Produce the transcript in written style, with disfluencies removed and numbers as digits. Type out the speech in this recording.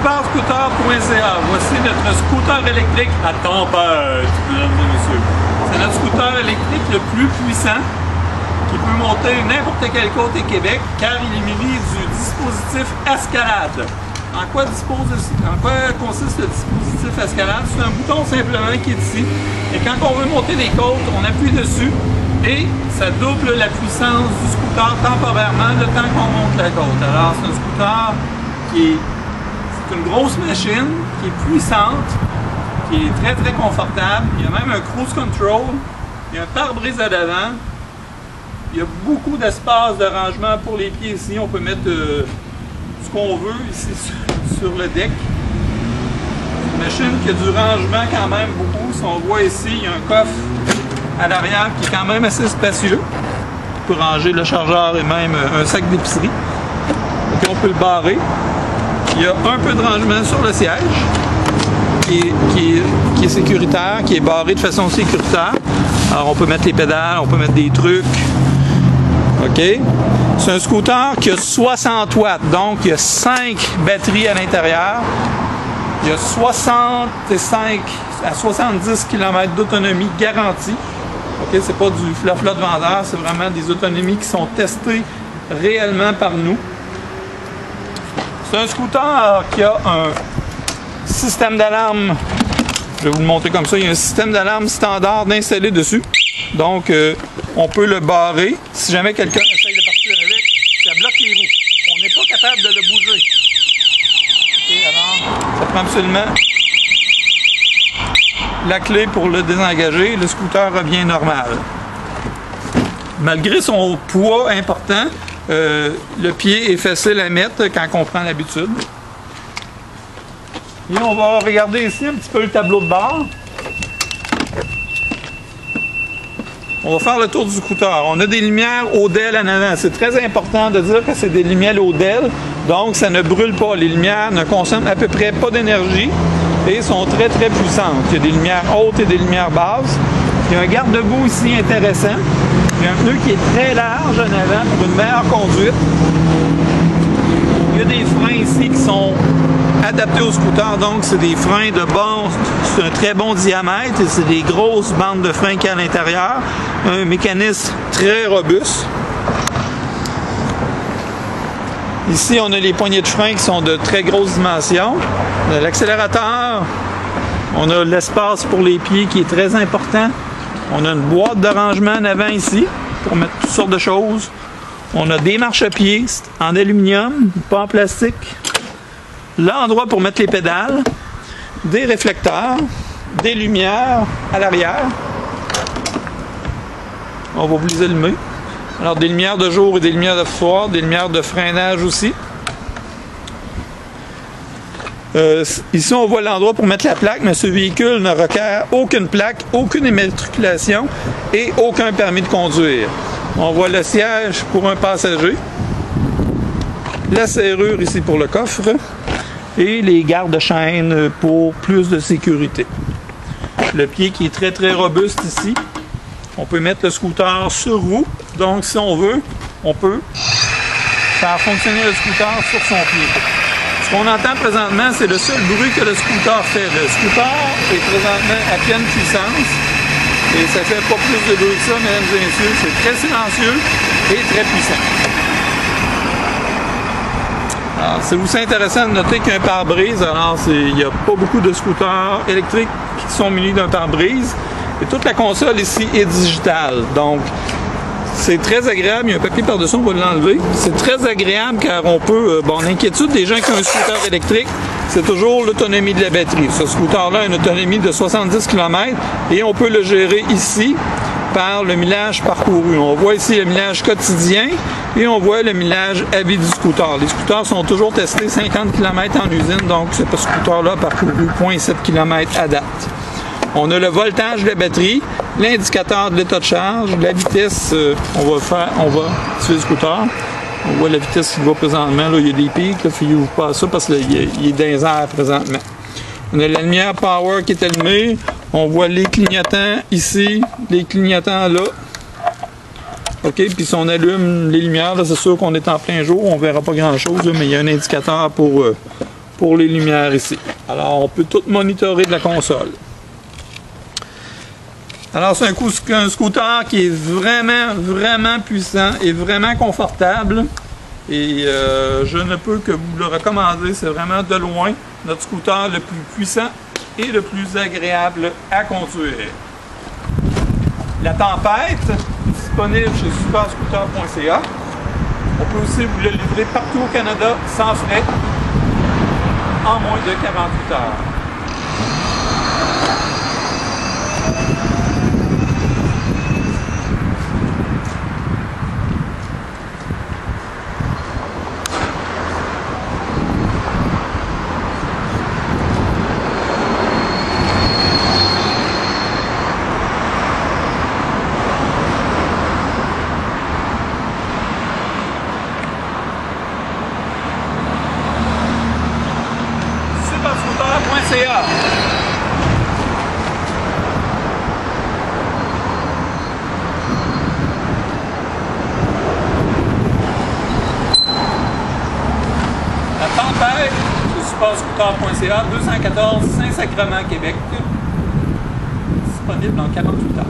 Superscooter.ca. Voici notre scooter électrique à tempête, mesdames et messieurs. C'est notre scooter électrique le plus puissant qui peut monter n'importe quel côté Québec car il est muni du dispositif escalade. En quoi consiste le dispositif escalade? C'est un bouton simplement qui est ici. Et quand on veut monter les côtes, on appuie dessus et ça double la puissance du scooter temporairement le temps qu'on monte la côte. Alors c'est un scooter qui est une grosse machine, qui est puissante, qui est très très confortable. Il y a même un cruise control, il y a un pare-brise à l'avant, il y a beaucoup d'espace de rangement pour les pieds ici. On peut mettre ce qu'on veut ici sur le deck. Une machine qui a du rangement quand même beaucoup. Si on voit ici, il y a un coffre à l'arrière qui est quand même assez spacieux. On peut ranger le chargeur et même un sac d'épicerie. Et on peut le barrer. Il y a un peu de rangement sur le siège qui est sécuritaire, qui est barré de façon sécuritaire. Alors on peut mettre les pédales, on peut mettre des trucs. OK? C'est un scooter qui a 60 watts, donc il y a 5 batteries à l'intérieur. Il y a 65 à 70 km d'autonomie garantie. OK? C'est pas du flafla de vendeur, c'est vraiment des autonomies qui sont testées réellement par nous. C'est un scooter qui a un système d'alarme. Je vais vous le montrer comme ça. Il y a un système d'alarme standard installé dessus. Donc, on peut le barrer. Si jamais quelqu'un essaye de partir avec, ça bloque les roues. On n'est pas capable de le bouger. Et alors, ça prend absolument la clé pour le désengager. Le scooter revient normal. Malgré son poids important, le pied est facile à mettre quand on prend l'habitude. Et on va regarder ici un petit peu le tableau de bord. On va faire le tour du scooter. On a des lumières ODEL en avant. C'est très important de dire que c'est des lumières ODEL. Donc, ça ne brûle pas. Les lumières ne consomment à peu près pas d'énergie et sont très, très puissantes. Il y a des lumières hautes et des lumières basses. Il y a un garde-boue ici intéressant. Il y a un pneu qui est très large en avant pour une meilleure conduite. Il y a des freins ici qui sont adaptés au scooter, donc c'est des freins de bon, c'est un très bon diamètre et c'est des grosses bandes de freins qu'il y a à l'intérieur. Un mécanisme très robuste. Ici, on a les poignées de frein qui sont de très grosses dimensions. On a l'accélérateur. On a l'espace pour les pieds qui est très important. On a une boîte de rangement en avant ici pour mettre toutes sortes de choses. On a des marchepieds en aluminium, pas en plastique. L'endroit pour mettre les pédales, des réflecteurs, des lumières à l'arrière. On va vous les allumer. Alors des lumières de jour et des lumières de soir, des lumières de freinage aussi. Ici, on voit l'endroit pour mettre la plaque, mais ce véhicule ne requiert aucune plaque, aucune immatriculation et aucun permis de conduire. On voit le siège pour un passager, la serrure ici pour le coffre et les garde-chaînes pour plus de sécurité. Le pied qui est très très robuste ici. On peut mettre le scooter sur roue, donc si on veut, on peut faire fonctionner le scooter sur son pied. Ce qu'on entend présentement, c'est le seul bruit que le scooter fait. Le scooter est présentement à pleine puissance et ça fait pas plus de bruit que ça, mesdames et messieurs. C'est très silencieux et très puissant. Alors, c'est aussi intéressant de noter qu'il y a un pare-brise. Alors, il n'y a pas beaucoup de scooters électriques qui sont munis d'un pare-brise. Et toute la console ici est digitale. Donc, c'est très agréable. Il y a un papier par-dessus, on va l'enlever. C'est très agréable car on peut... bon, l'inquiétude des gens qui ont un scooter électrique, c'est toujours l'autonomie de la batterie. Ce scooter-là a une autonomie de 70 km et on peut le gérer ici par le millage parcouru. On voit ici le millage quotidien et on voit le millage à vie du scooter. Les scooters sont toujours testés 50 km en usine, donc ce scooter-là a parcouru 0,7 km à date. On a le voltage de la batterie, l'indicateur de l'état de charge, la vitesse, on va sur le scooter. On voit la vitesse qu'il va présentement, là, il y a des pics, là, fiez-vous pas à ça parce qu'il est dans les airs présentement. On a la lumière power qui est allumée, on voit les clignotants ici, les clignotants là. OK, puis si on allume les lumières, c'est sûr qu'on est en plein jour, on verra pas grand chose, là, mais il y a un indicateur pour pour les lumières ici. Alors, on peut tout monitorer de la console. Alors, c'est un scooter qui est vraiment puissant et vraiment confortable. Et je ne peux que vous le recommander. C'est vraiment de loin notre scooter le plus puissant et le plus agréable à conduire. La Tempête, disponible chez superscooter.ca. On peut aussi vous le livrer partout au Canada sans frais en moins de 48 heures. Superscooter.ca. La Tempête sur superscooter.ca, 214 Saint-Sacrement, Québec. Disponible en 48 heures.